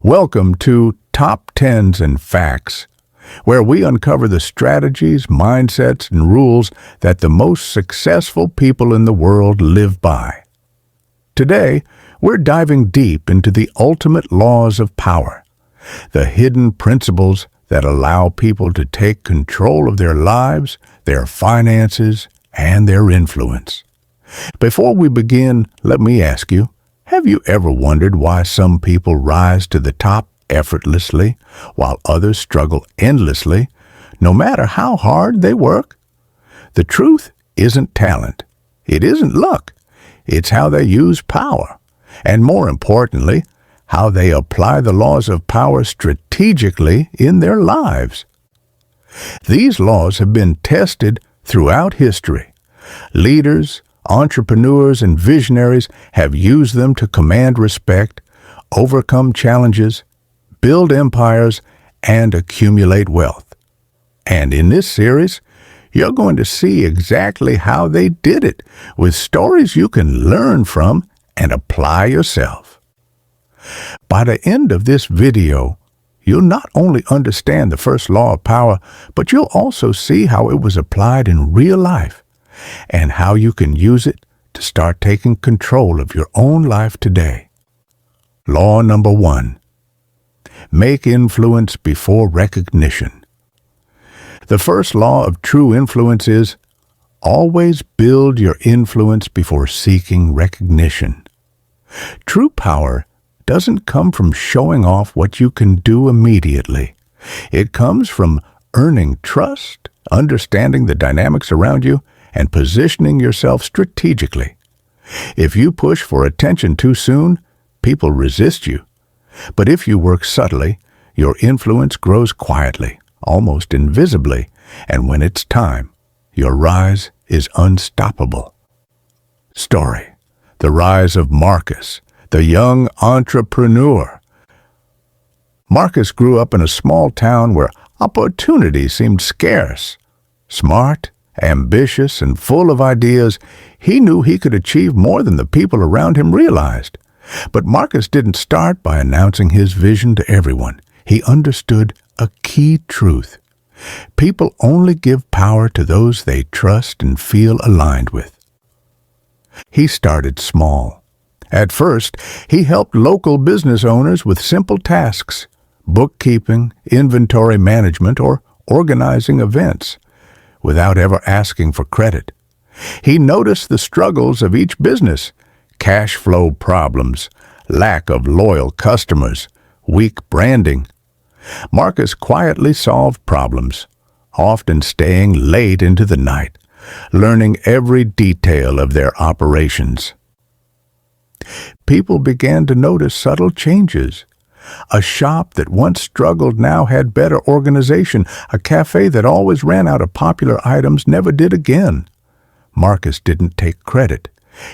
Welcome to Top Tens and Facts, where we uncover the strategies, mindsets, and rules that the most successful people in the world live by. Today, we're diving deep into the ultimate laws of power, the hidden principles that allow people to take control of their lives, their finances, and their influence. Before we begin, let me ask you, have you ever wondered why some people rise to the top effortlessly while others struggle endlessly, no matter how hard they work? The truth isn't talent. It isn't luck. It's how they use power. And more importantly, how they apply the laws of power strategically in their lives. These laws have been tested throughout history. Leaders, entrepreneurs, and visionaries have used them to command respect, overcome challenges, build empires, and accumulate wealth. And in this series, you're going to see exactly how they did it, with stories you can learn from and apply yourself. By the end of this video, you'll not only understand the first law of power, but you'll also see how it was applied in real life, and how you can use it to start taking control of your own life today. Law number 1. Make influence before recognition. The first law of true influence is, always build your influence before seeking recognition. True power doesn't come from showing off what you can do immediately. It comes from earning trust, understanding the dynamics around you, and positioning yourself strategically. If you push for attention too soon, people resist you. But if you work subtly, your influence grows quietly, almost invisibly, and when it's time, your rise is unstoppable. Story: the rise of Marcus, the young entrepreneur. Marcus grew up in a small town where opportunity seemed scarce. Smart, ambitious, and full of ideas, he knew he could achieve more than the people around him realized. But Marcus didn't start by announcing his vision to everyone. He understood a key truth. People only give power to those they trust and feel aligned with. He started small. At first, he helped local business owners with simple tasks: bookkeeping, inventory management, or organizing events, without ever asking for credit. He noticed the struggles of each business: cash flow problems, lack of loyal customers, weak branding. Marcus quietly solved problems, often staying late into the night, learning every detail of their operations. People began to notice subtle changes. A shop that once struggled now had better organization. A cafe that always ran out of popular items never did again. Marcus didn't take credit.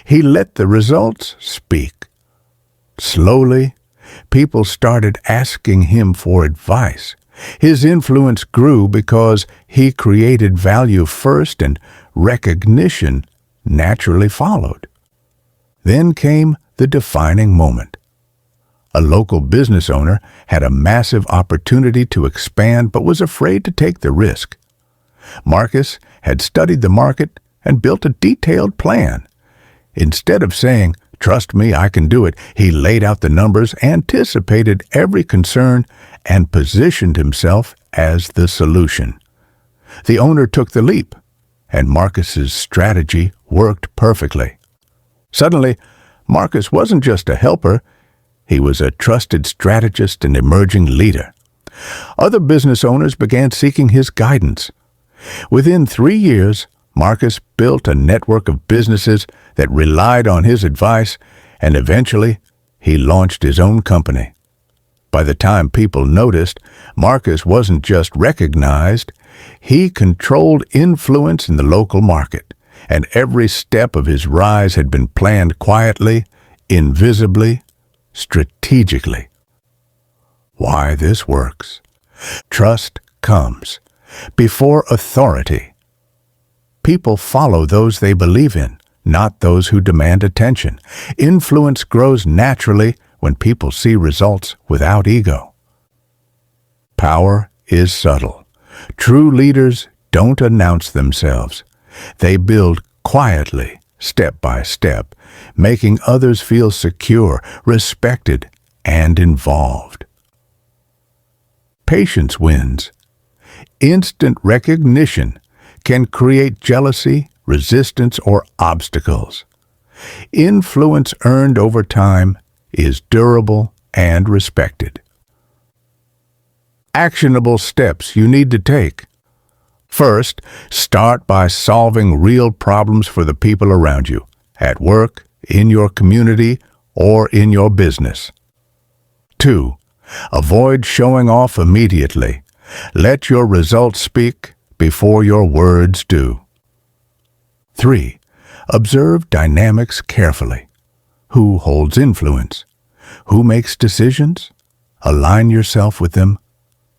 He let the results speak. Slowly, people started asking him for advice. His influence grew because he created value first, and recognition naturally followed. Then came the defining moment. A local business owner had a massive opportunity to expand but was afraid to take the risk. Marcus had studied the market and built a detailed plan. Instead of saying, "Trust me, I can do it," he laid out the numbers, anticipated every concern, and positioned himself as the solution. The owner took the leap, and Marcus's strategy worked perfectly. Suddenly, Marcus wasn't just a helper. He was a trusted strategist and emerging leader. Other business owners began seeking his guidance. Within 3 years, Marcus built a network of businesses that relied on his advice, and eventually, he launched his own company. By the time people noticed, Marcus wasn't just recognized, he controlled influence in the local market, and every step of his rise had been planned quietly, invisibly, strategically. Why this works? Trust comes before authority. People follow those they believe in, not those who demand attention. Influence grows naturally when people see results without ego. Power is subtle. True leaders don't announce themselves. They build quietly, step by step, making others feel secure, respected, and involved. Patience wins. Instant recognition can create jealousy, resistance, or obstacles. Influence earned over time is durable and respected. Actionable steps you need to take. First, start by solving real problems for the people around you, at work, in your community, or in your business. 2. Avoid showing off immediately. Let your results speak before your words do. 3. Observe dynamics carefully. Who holds influence? Who makes decisions? Align yourself with them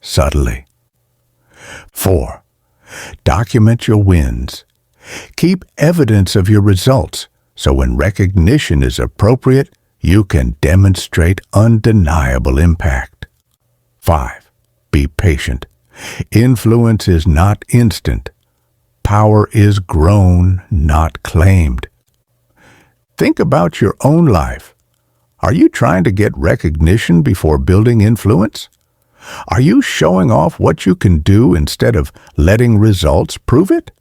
subtly. 4. Document your wins. Keep evidence of your results so when recognition is appropriate, you can demonstrate undeniable impact. 5. Be patient. Influence is not instant. Power is grown, not claimed. Think about your own life. Are you trying to get recognition before building influence? Are you showing off what you can do instead of letting results prove it?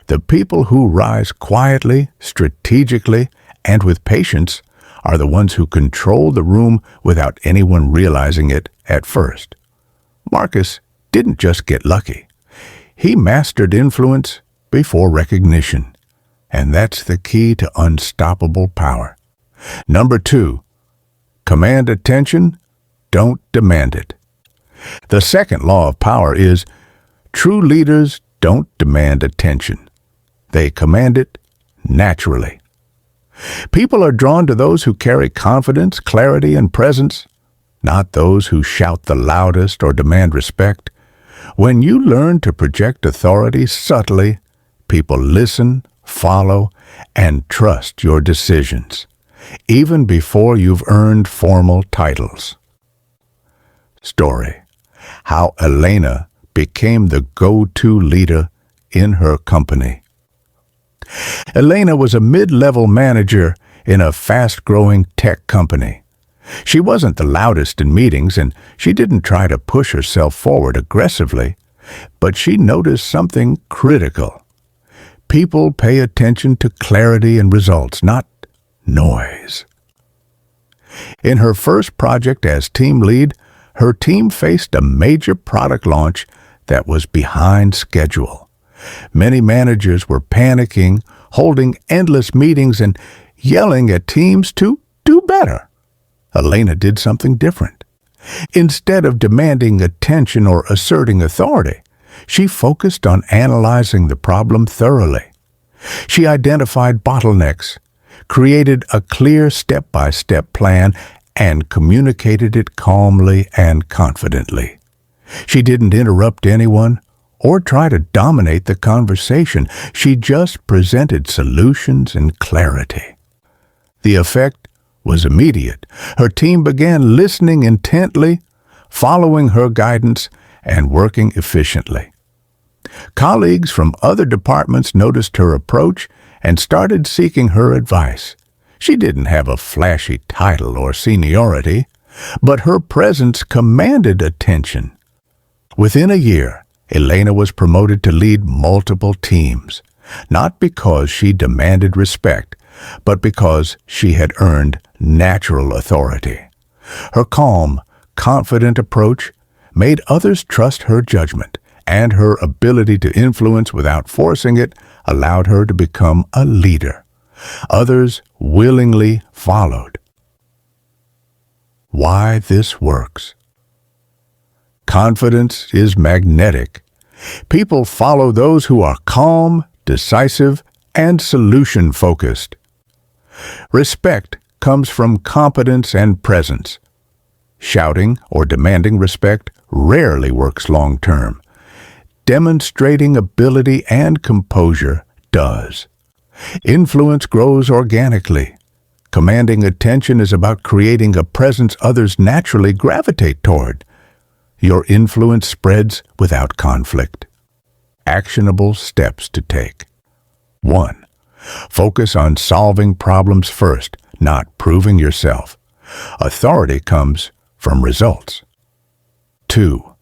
The people who rise quietly, strategically, and with patience are the ones who control the room without anyone realizing it at first. Marcus didn't just get lucky. He mastered influence before recognition, and that's the key to unstoppable power. Number 2, command attention, don't demand it. The second law of power is true leaders don't demand attention. They command it naturally. People are drawn to those who carry confidence, clarity, and presence, not those who shout the loudest or demand respect. When you learn to project authority subtly, people listen, follow, and trust your decisions, even before you've earned formal titles. Story: how Elena became the go-to leader in her company. Elena was a mid-level manager in a fast-growing tech company. She wasn't the loudest in meetings, and she didn't try to push herself forward aggressively, but she noticed something critical. People pay attention to clarity and results, not noise. In her first project as team lead, her team faced a major product launch that was behind schedule. Many managers were panicking, holding endless meetings, and yelling at teams to do better. Elena did something different. Instead of demanding attention or asserting authority, she focused on analyzing the problem thoroughly. She identified bottlenecks, created a clear step-by-step plan, and communicated it calmly and confidently. She didn't interrupt anyone or try to dominate the conversation. She just presented solutions and clarity. The effect was immediate. Her team began listening intently, following her guidance, and working efficiently. Colleagues from other departments noticed her approach and started seeking her advice. She didn't have a flashy title or seniority, but her presence commanded attention. Within a year, Elena was promoted to lead multiple teams, not because she demanded respect, but because she had earned natural authority. Her calm, confident approach made others trust her judgment, and her ability to influence without forcing it allowed her to become a leader. Others willingly followed. Why this works? Confidence is magnetic. People follow those who are calm, decisive, and solution-focused. Respect comes from competence and presence. Shouting or demanding respect rarely works long-term. Demonstrating ability and composure does. Influence grows organically. Commanding attention is about creating a presence others naturally gravitate toward. Your influence spreads without conflict. Actionable steps to take. 1. Focus on solving problems first, not proving yourself. Authority comes from results. 2.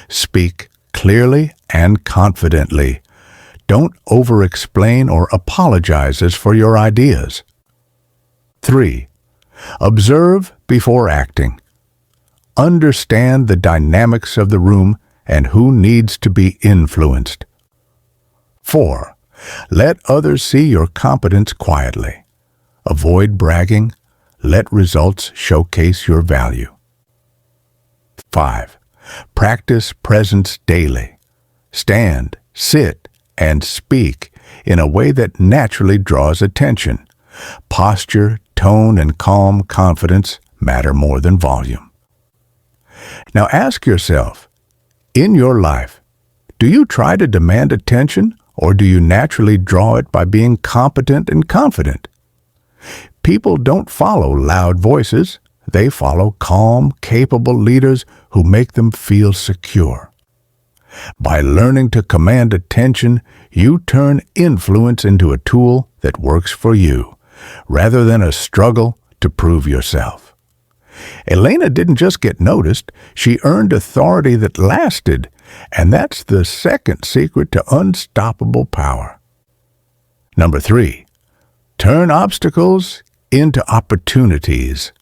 Speak clearly and confidently. Don't over-explain or apologize for your ideas. 3. Observe before acting. Understand the dynamics of the room and who needs to be influenced. 4. Let others see your competence quietly. Avoid bragging. Let results showcase your value. 5. Practice presence daily. Stand, sit, and speak in a way that naturally draws attention. Posture, tone, and calm confidence matter more than volume. Now ask yourself, in your life, do you try to demand attention or do you naturally draw it by being competent and confident? People don't follow loud voices. They follow calm, capable leaders who make them feel secure. By learning to command attention, you turn influence into a tool that works for you, rather than a struggle to prove yourself. Elena didn't just get noticed, she earned authority that lasted, and that's the second secret to unstoppable power. Number 3, turn obstacles into opportunities.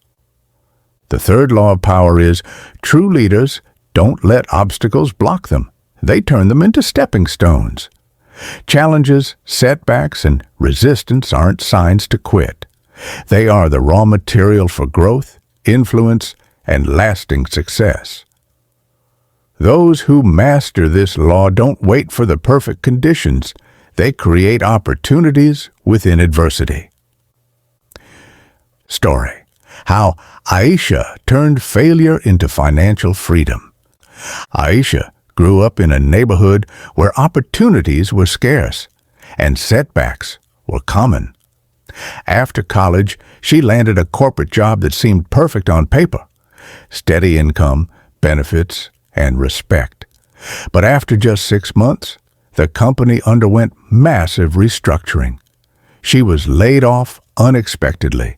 The third law of power is, true leaders don't let obstacles block them. They turn them into stepping stones. Challenges, setbacks, and resistance aren't signs to quit. They are the raw material for growth, influence, and lasting success. Those who master this law don't wait for the perfect conditions. They create opportunities within adversity. Story: how Aisha turned failure into financial freedom. Aisha grew up in a neighborhood where opportunities were scarce and setbacks were common. After college, she landed a corporate job that seemed perfect on paper: steady income, benefits, and respect. But after just 6 months, the company underwent massive restructuring. She was laid off unexpectedly.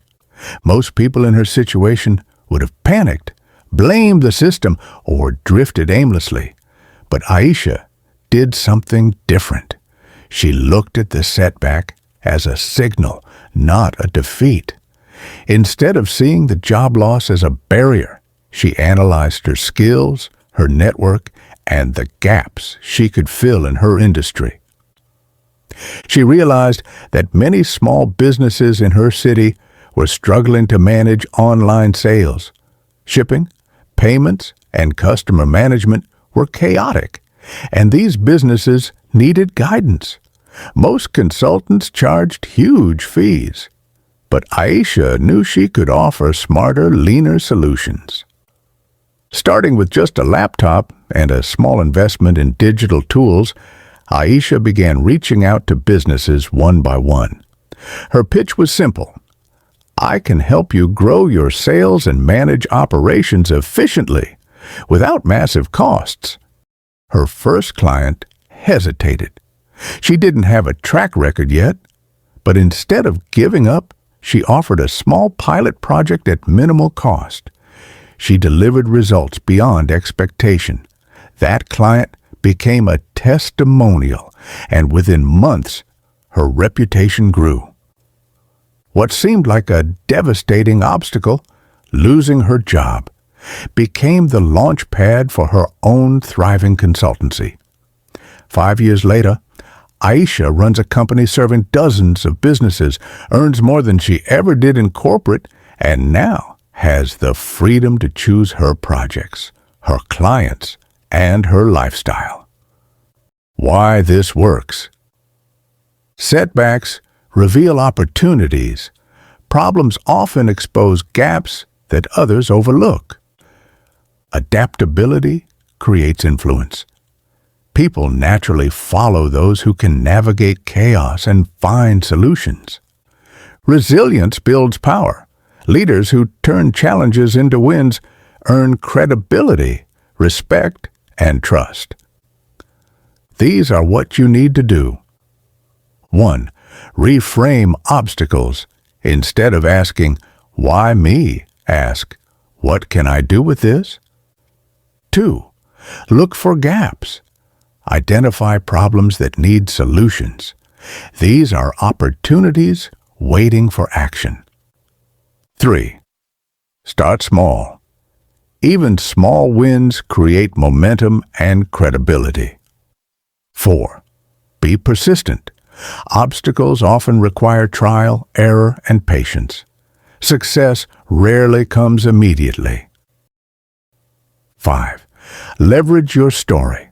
Most people in her situation would have panicked, blamed the system, or drifted aimlessly. But Aisha did something different. She looked at the setback as a signal, not a defeat. Instead of seeing the job loss as a barrier, she analyzed her skills, her network, and the gaps she could fill in her industry. She realized that many small businesses in her city were struggling to manage online sales. Shipping, payments, and customer management were chaotic, and these businesses needed guidance. Most consultants charged huge fees, but Aisha knew she could offer smarter, leaner solutions. Starting with just a laptop and a small investment in digital tools, Aisha began reaching out to businesses one by one. Her pitch was simple: I can help you grow your sales and manage operations efficiently without massive costs. Her first client hesitated. She didn't have a track record yet, but instead of giving up, she offered a small pilot project at minimal cost. She delivered results beyond expectation. That client became a testimonial, and within months, her reputation grew. What seemed like a devastating obstacle, losing her job, became the launch pad for her own thriving consultancy. 5 years later, Aisha runs a company serving dozens of businesses, earns more than she ever did in corporate, and now has the freedom to choose her projects, her clients, and her lifestyle. Why this works. Setbacks reveal opportunities. Problems often expose gaps that others overlook. Adaptability creates influence. People naturally follow those who can navigate chaos and find solutions. Resilience builds power. Leaders who turn challenges into wins earn credibility, respect, and trust. These are what you need to do. 1. Reframe obstacles. Instead of asking, "Why me?" ask, "What can I do with this?" 2. Look for gaps. Identify problems that need solutions. These are opportunities waiting for action. 3. Start small. Even small wins create momentum and credibility. 4. Be persistent. Obstacles often require trial, error, and patience. Success rarely comes immediately. 5. Leverage your story.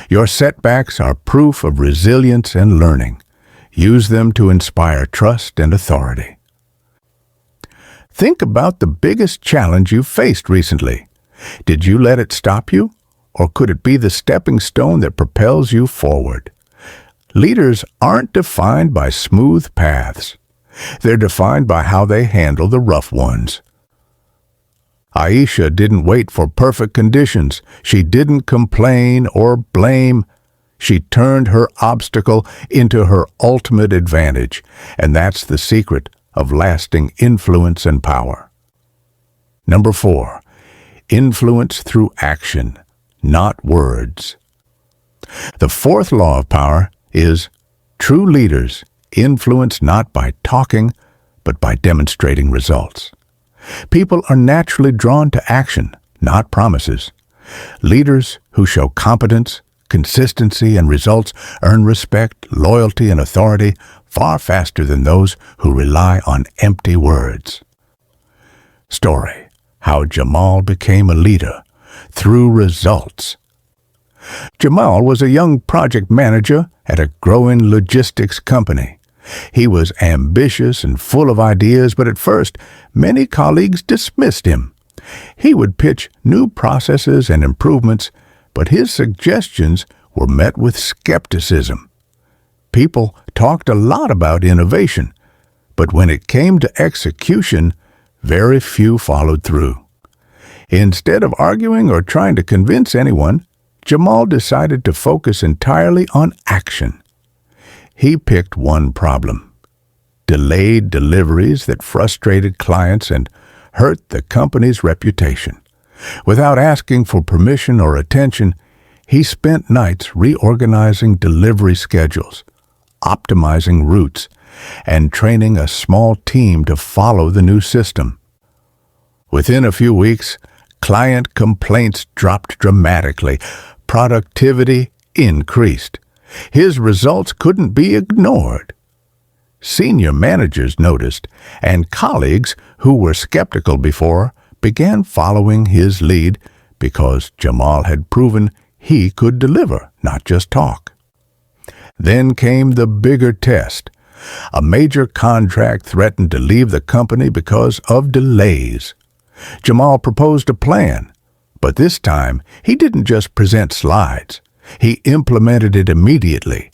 Your setbacks are proof of resilience and learning. Use them to inspire trust and authority. Think about the biggest challenge you faced recently. Did you let it stop you, or could it be the stepping stone that propels you forward? Leaders aren't defined by smooth paths. They're defined by how they handle the rough ones. Aisha didn't wait for perfect conditions. She didn't complain or blame. She turned her obstacle into her ultimate advantage, and that's the secret of lasting influence and power. Number 4, influence through action, not words. The fourth law of power is true leaders influence not by talking, but by demonstrating results. People are naturally drawn to action, not promises. Leaders who show competence, consistency, and results earn respect, loyalty, and authority far faster than those who rely on empty words. Story: how Jamal became a leader through results. Jamal was a young project manager at a growing logistics company. He was ambitious and full of ideas, but at first, many colleagues dismissed him. He would pitch new processes and improvements, but his suggestions were met with skepticism. People talked a lot about innovation, but when it came to execution, very few followed through. Instead of arguing or trying to convince anyone, Jamal decided to focus entirely on action. He picked one problem: delayed deliveries that frustrated clients and hurt the company's reputation. Without asking for permission or attention, he spent nights reorganizing delivery schedules, optimizing routes, and training a small team to follow the new system. Within a few weeks, client complaints dropped dramatically. Productivity increased. His results couldn't be ignored. Senior managers noticed, and colleagues who were skeptical before began following his lead because Jamal had proven he could deliver, not just talk. Then came the bigger test. A major contract threatened to leave the company because of delays. Jamal proposed a plan, but this time he didn't just present slides. He implemented it immediately.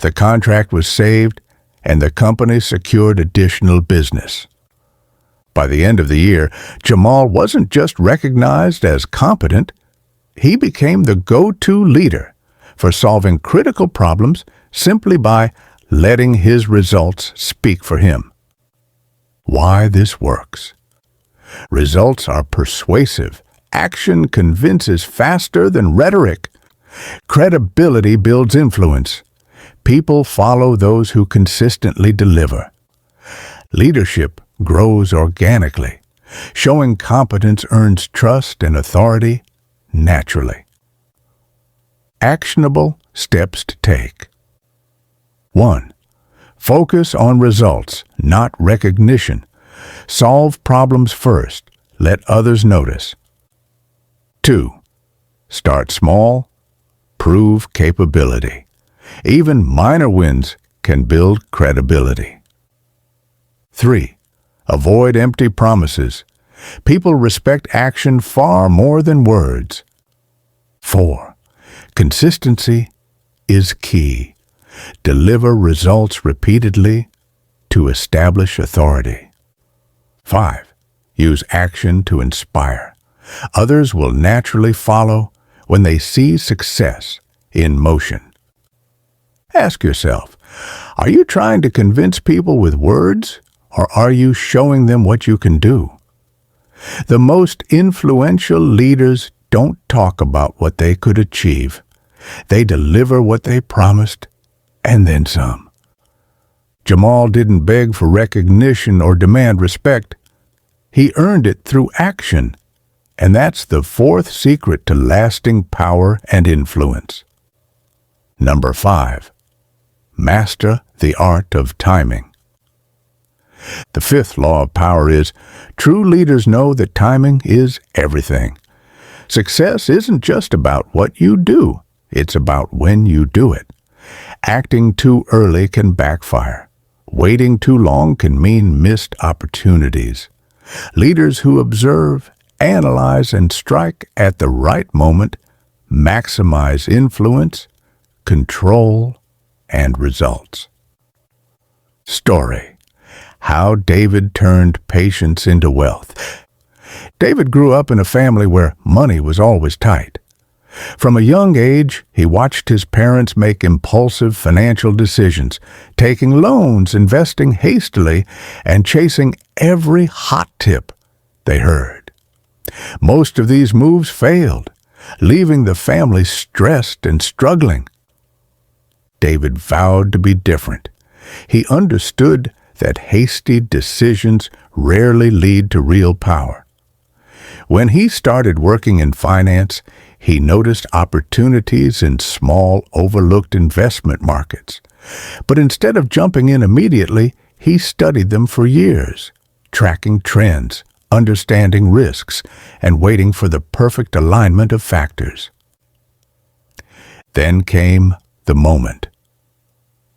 The contract was saved, and the company secured additional business. By the end of the year, Jamal wasn't just recognized as competent. He became the go-to leader for solving critical problems simply by letting his results speak for him. Why this works? Results are persuasive. Action convinces faster than rhetoric. Credibility builds influence. People follow those who consistently deliver. Leadership grows organically. Showing competence earns trust and authority naturally. Actionable steps to take. 1. Focus on results, not recognition. Solve problems first. Let others notice. 2. Start small. Prove capability. Even minor wins can build credibility. 3. Avoid empty promises. People respect action far more than words. 4. Consistency is key. Deliver results repeatedly to establish authority. 5. Use action to inspire. Others will naturally follow when they see success in motion. Ask yourself, are you trying to convince people with words, or are you showing them what you can do? The most influential leaders don't talk about what they could achieve. They deliver what they promised, and then some. Jamal didn't beg for recognition or demand respect. He earned it through action, and that's the fourth secret to lasting power and influence. Number 5. Master the art of timing. The fifth law of power is, true leaders know that timing is everything. Success isn't just about what you do, it's about when you do it. Acting too early can backfire. Waiting too long can mean missed opportunities. Leaders who observe, analyze, and strike at the right moment maximize influence, control, and results. Story: how David turned patience into wealth. David grew up in a family where money was always tight. From a young age, he watched his parents make impulsive financial decisions, taking loans, investing hastily, and chasing every hot tip they heard. Most of these moves failed, leaving the family stressed and struggling. David vowed to be different. He understood that hasty decisions rarely lead to real power. When he started working in finance, he noticed opportunities in small, overlooked investment markets. But instead of jumping in immediately, he studied them for years, tracking trends, understanding risks, and waiting for the perfect alignment of factors. Then came the moment.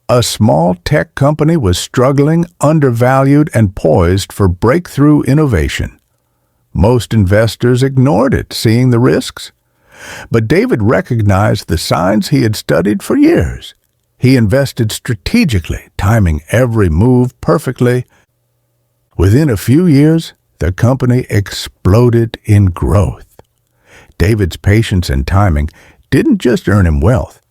A small tech company was struggling, undervalued, and poised for breakthrough innovation. Most investors ignored it, seeing the risks. But David recognized the signs he had studied for years. He invested strategically, timing every move perfectly. Within a few years, the company exploded in growth. David's patience and timing didn't just earn him wealth.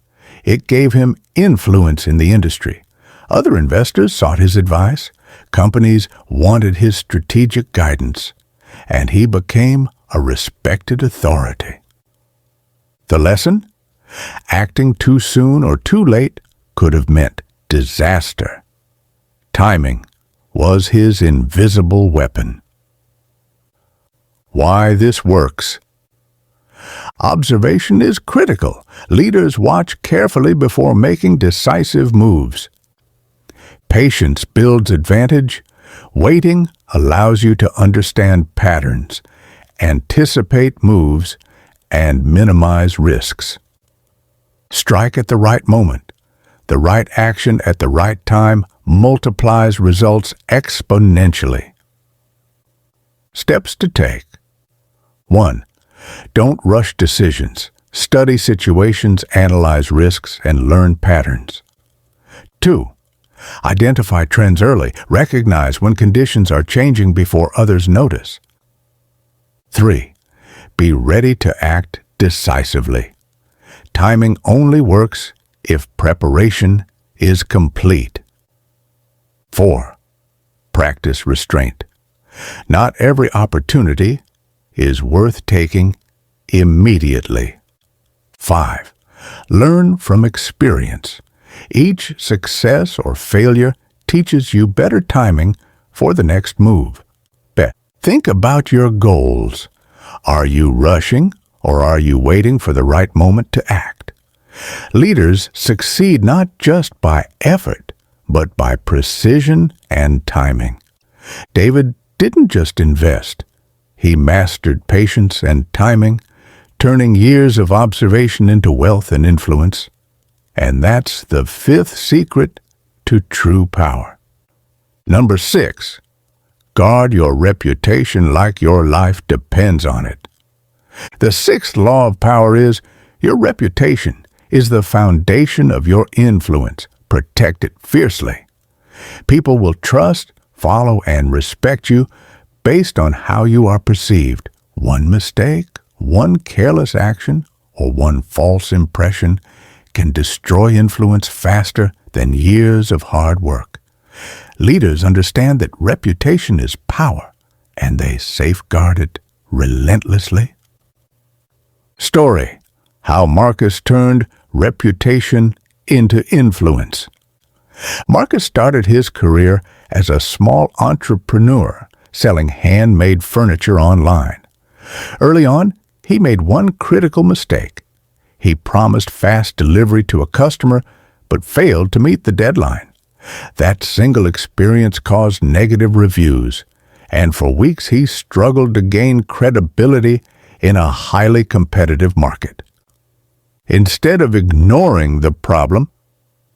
It gave him influence in the industry. Other investors sought his advice. Companies wanted his strategic guidance. And he became a respected authority. The lesson? Acting too soon or too late could have meant disaster. Timing was his invisible weapon. Why this works? Observation is critical. Leaders watch carefully before making decisive moves. Patience builds advantage. Waiting allows you to understand patterns, anticipate moves, and minimize risks. Strike at the right moment. The right action at the right time multiplies results exponentially. Steps to take. 1. Don't rush decisions. Study situations, analyze risks, and learn patterns. 2. Identify trends early. Recognize when conditions are changing before others notice. 3. Be ready to act decisively. Timing only works if preparation is complete. 4. Practice restraint. Not every opportunity is worth taking immediately. 5. Learn from experience. Each success or failure teaches you better timing for the next move. Think about your goals. Are you rushing, or are you waiting for the right moment to act? Leaders succeed not just by effort, but by precision and timing. David didn't just invest. He mastered patience and timing, turning years of observation into wealth and influence. And that's the fifth secret to true power. Number 6. Guard your reputation like your life depends on it. The sixth law of power is, your reputation is the foundation of your influence. Protect it fiercely. People will trust, follow, and respect you based on how you are perceived. One mistake, one careless action, or one false impression can destroy influence faster than years of hard work. Leaders understand that reputation is power, and they safeguard it relentlessly. Story: how Marcus turned reputation into influence. Marcus started his career as a small entrepreneur selling handmade furniture online. Early on, he made one critical mistake. He promised fast delivery to a customer, but failed to meet the deadline. That single experience caused negative reviews, and for weeks he struggled to gain credibility in a highly competitive market. Instead of ignoring the problem,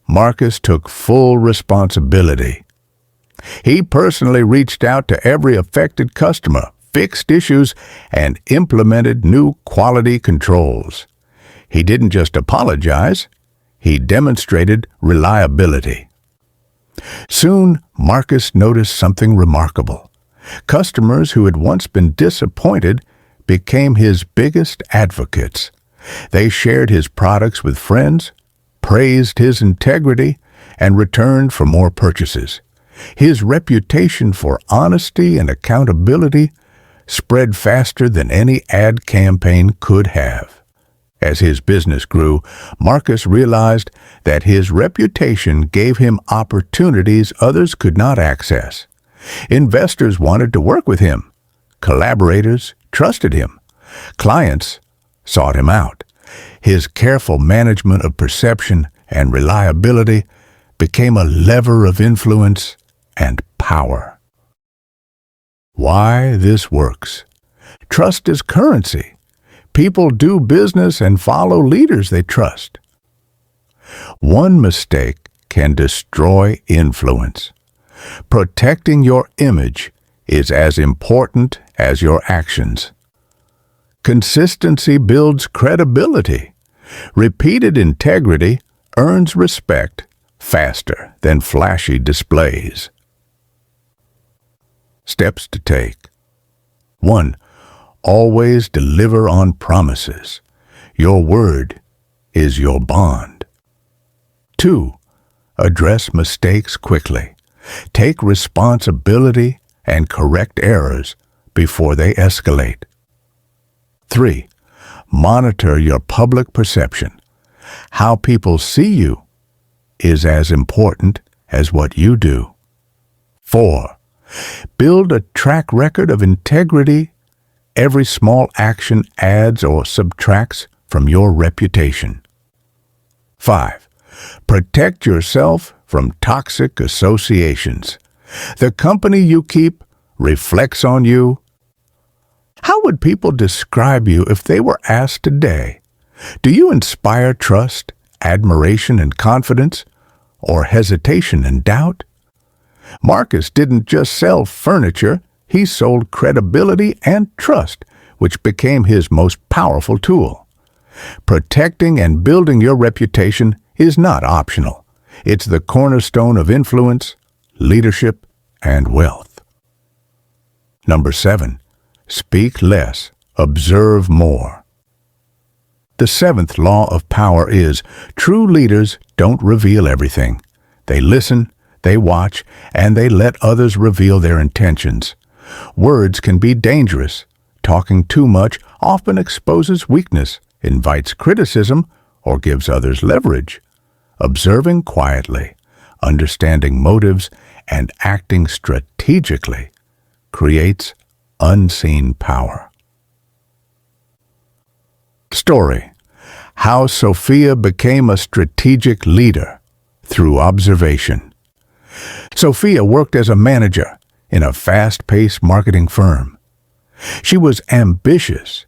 Marcus took full responsibility. He personally reached out to every affected customer, fixed issues, and implemented new quality controls. He didn't just apologize, he demonstrated reliability. Soon, Marcus noticed something remarkable. Customers who had once been disappointed became his biggest advocates. They shared his products with friends, praised his integrity, and returned for more purchases. His reputation for honesty and accountability spread faster than any ad campaign could have. As his business grew, Marcus realized that his reputation gave him opportunities others could not access. Investors wanted to work with him. Collaborators trusted him. Clients sought him out. His careful management of perception and reliability became a lever of influence and power. Why this works? Trust is currency. People do business and follow leaders they trust. One mistake can destroy influence. Protecting your image is as important as your actions. Consistency builds credibility. Repeated integrity earns respect faster than flashy displays. Steps to take. 1. Always deliver on promises. Your word is your bond. 2. Address mistakes quickly. Take responsibility and correct errors before they escalate. 3. Monitor your public perception. How people see you is as important as what you do. 4. Build a track record of integrity. Every small action adds or subtracts from your reputation. 5. Protect yourself from toxic associations. The company you keep reflects on you. How would people describe you if they were asked today? Do you inspire trust, admiration, and confidence, or hesitation and doubt? Marcus didn't just sell furniture, he sold credibility and trust, which became his most powerful tool. Protecting and building your reputation is not optional. It's the cornerstone of influence, leadership, and wealth. Number 7. Speak less, observe more. The 7th law of power is, true leaders don't reveal everything. They listen, they watch, and they let others reveal their intentions. Words can be dangerous. Talking too much often exposes weakness, invites criticism, or gives others leverage. Observing quietly, understanding motives, and acting strategically creates unseen power. Story: how Sophia became a strategic leader through observation. Sophia worked as a manager in a fast-paced marketing firm. She was ambitious,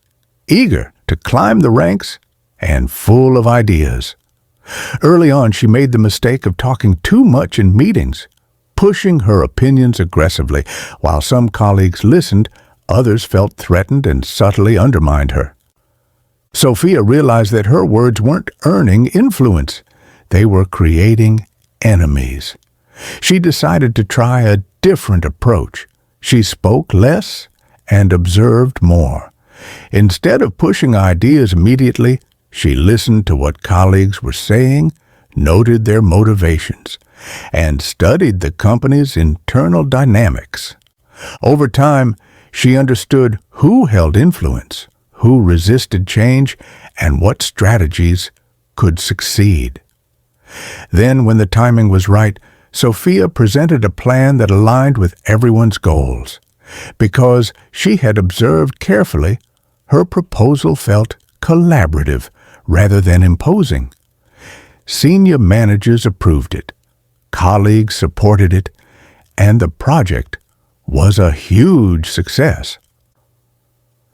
eager to climb the ranks, and full of ideas. Early on, she made the mistake of talking too much in meetings, pushing her opinions aggressively. While some colleagues listened, others felt threatened and subtly undermined her. Sophia realized that her words weren't earning influence. They were creating enemies. She decided to try a different approach. She spoke less and observed more. Instead of pushing ideas immediately, she listened to what colleagues were saying, noted their motivations, and studied the company's internal dynamics. Over time, she understood who held influence, who resisted change, and what strategies could succeed. Then, when the timing was right, Sophia presented a plan that aligned with everyone's goals. Because she had observed carefully, her proposal felt collaborative rather than imposing. Senior managers approved it, colleagues supported it, and the project was a huge success.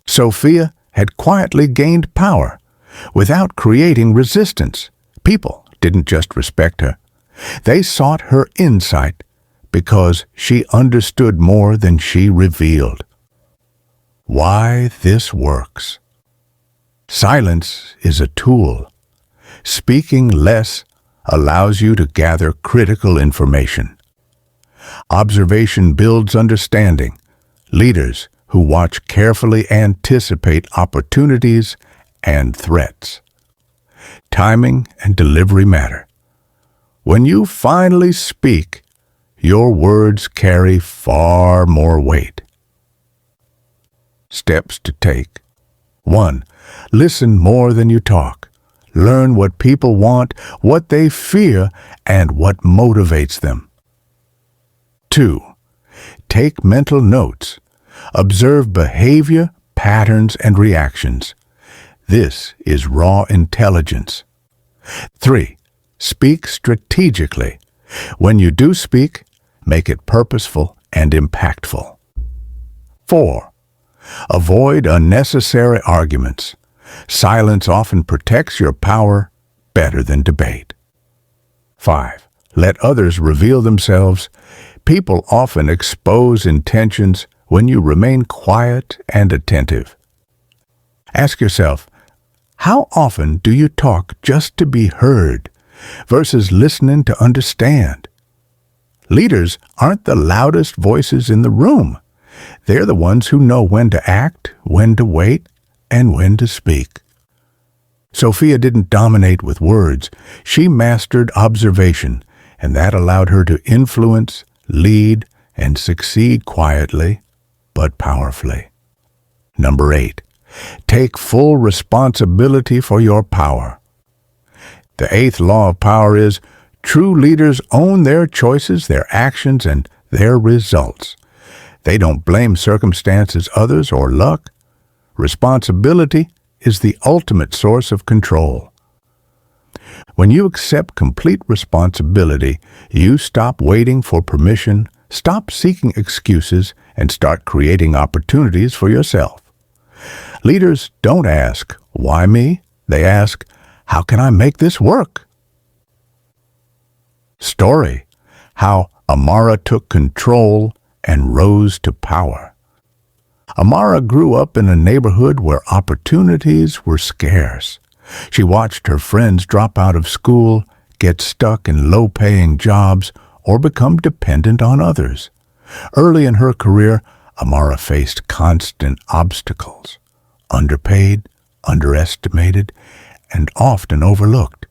Sophia had quietly gained power without creating resistance. People didn't just respect her. They sought her insight because she understood more than she revealed. Why this works. Silence is a tool. Speaking less allows you to gather critical information. Observation builds understanding. Leaders who watch carefully anticipate opportunities and threats. Timing and delivery matter. When you finally speak, your words carry far more weight. Steps to take. 1. Listen more than you talk. Learn what people want, what they fear, and what motivates them. 2. Take mental notes. Observe behavior, patterns, and reactions. This is raw intelligence. 3. Speak strategically. When you do speak, make it purposeful and impactful. 4. Avoid unnecessary arguments. Silence often protects your power better than debate. 5. Let others reveal themselves. People often expose intentions when you remain quiet and attentive. Ask yourself, how often do you talk just to be heard versus listening to understand? Leaders aren't the loudest voices in the room. They're the ones who know when to act, when to wait, and when to speak. Sophia didn't dominate with words. She mastered observation, and that allowed her to influence, lead, and succeed quietly, but powerfully. Number 8. Take full responsibility for your power. The 8th law of power is, true leaders own their choices, their actions, and their results. They don't blame circumstances, others, or luck. Responsibility is the ultimate source of control. When you accept complete responsibility, you stop waiting for permission, stop seeking excuses, and start creating opportunities for yourself. Leaders don't ask, why me? They ask, how can I make this work? Story: how Amara took control and rose to power. Amara grew up in a neighborhood where opportunities were scarce. She watched her friends drop out of school, get stuck in low-paying jobs, or become dependent on others. Early in her career, Amara faced constant obstacles. Underpaid, underestimated, and often overlooked.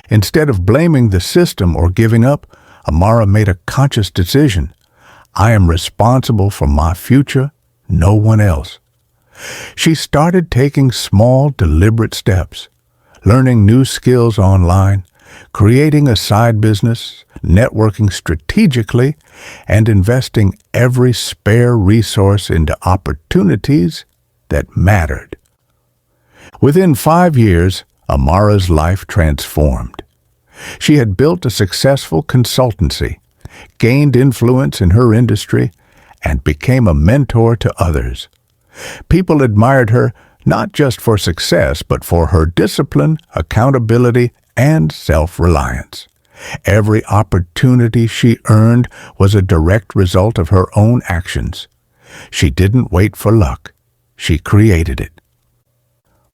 Instead of blaming the system or giving up, Amara made a conscious decision. I am responsible for my future, no one else. She started taking small, deliberate steps, learning new skills online, creating a side business, networking strategically, and investing every spare resource into opportunities that mattered. Within 5 years, Amara's life transformed. She had built a successful consultancy, gained influence in her industry, and became a mentor to others. People admired her not just for success, but for her discipline, accountability, and self-reliance. Every opportunity she earned was a direct result of her own actions. She didn't wait for luck. She created it.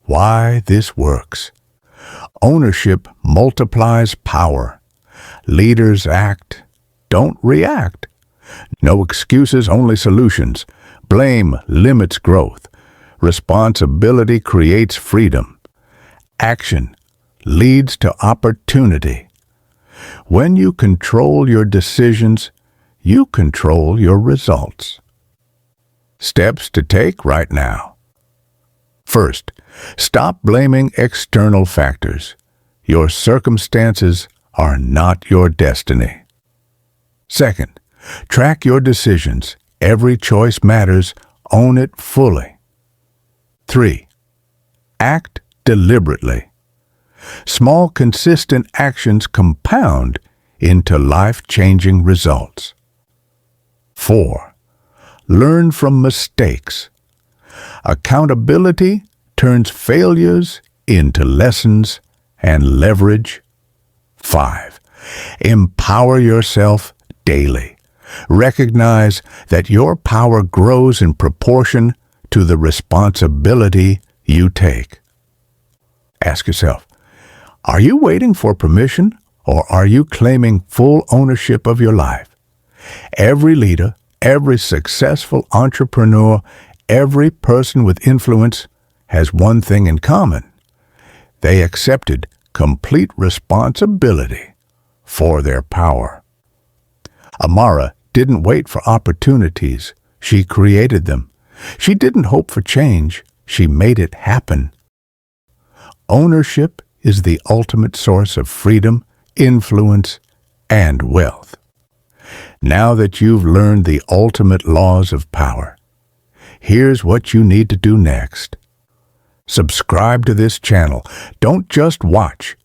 Why this works. Ownership multiplies power. Leaders act, don't react. No excuses, only solutions. Blame limits growth. Responsibility creates freedom. Action leads to opportunity. When you control your decisions, you control your results. Steps to take right now. First, stop blaming external factors. Your circumstances are not your destiny. Second, track your decisions. Every choice matters. Own it fully. 3. Act deliberately. Small, consistent actions compound into life-changing results. 4. Learn from mistakes. Accountability turns failures into lessons and leverage. 5. Empower yourself daily. Recognize that your power grows in proportion to the responsibility you take. Ask yourself, are you waiting for permission, or are you claiming full ownership of your life? Every leader, every successful entrepreneur, every person with influence has one thing in common. They accepted complete responsibility for their power. Amara didn't wait for opportunities. She created them. She didn't hope for change. She made it happen. Ownership is the ultimate source of freedom, influence, and wealth. Now that you've learned the ultimate laws of power, here's what you need to do next. Subscribe to this channel. Don't just watch.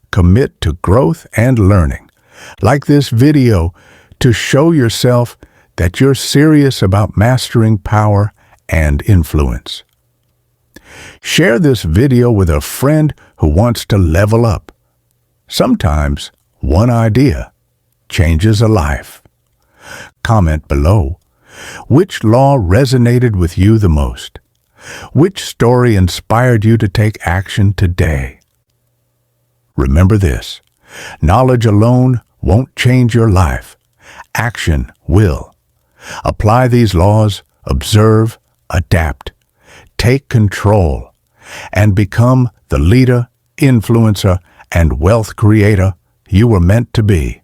Commit to growth and learning. Like this video to show yourself that you're serious about mastering power and influence. Share this video with a friend who wants to level up. Sometimes one idea changes a life. Comment below. Which law resonated with you the most? Which story inspired you to take action today? Remember this: knowledge alone won't change your life. Action will. Apply these laws, observe, adapt, take control, and become the leader, influencer, and wealth creator you were meant to be.